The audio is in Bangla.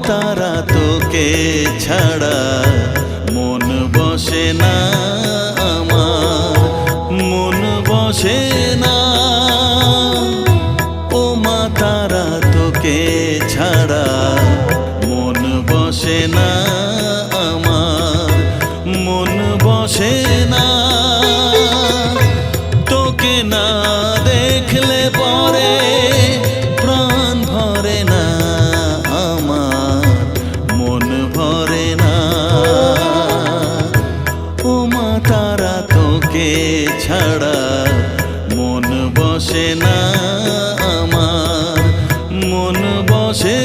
তারা তোকে ছাড়া মন বসে না আমার, মন বসে না। ও মা তারা তোকে ছাড়া মন বসে না আমার, মন বসে না। তোকে না দেখলে পরে প্রাণ ভরে না আমার, মন ভরে না। ও মা তারা তোকে ছাড়া মন বসে না আমার, মন বসে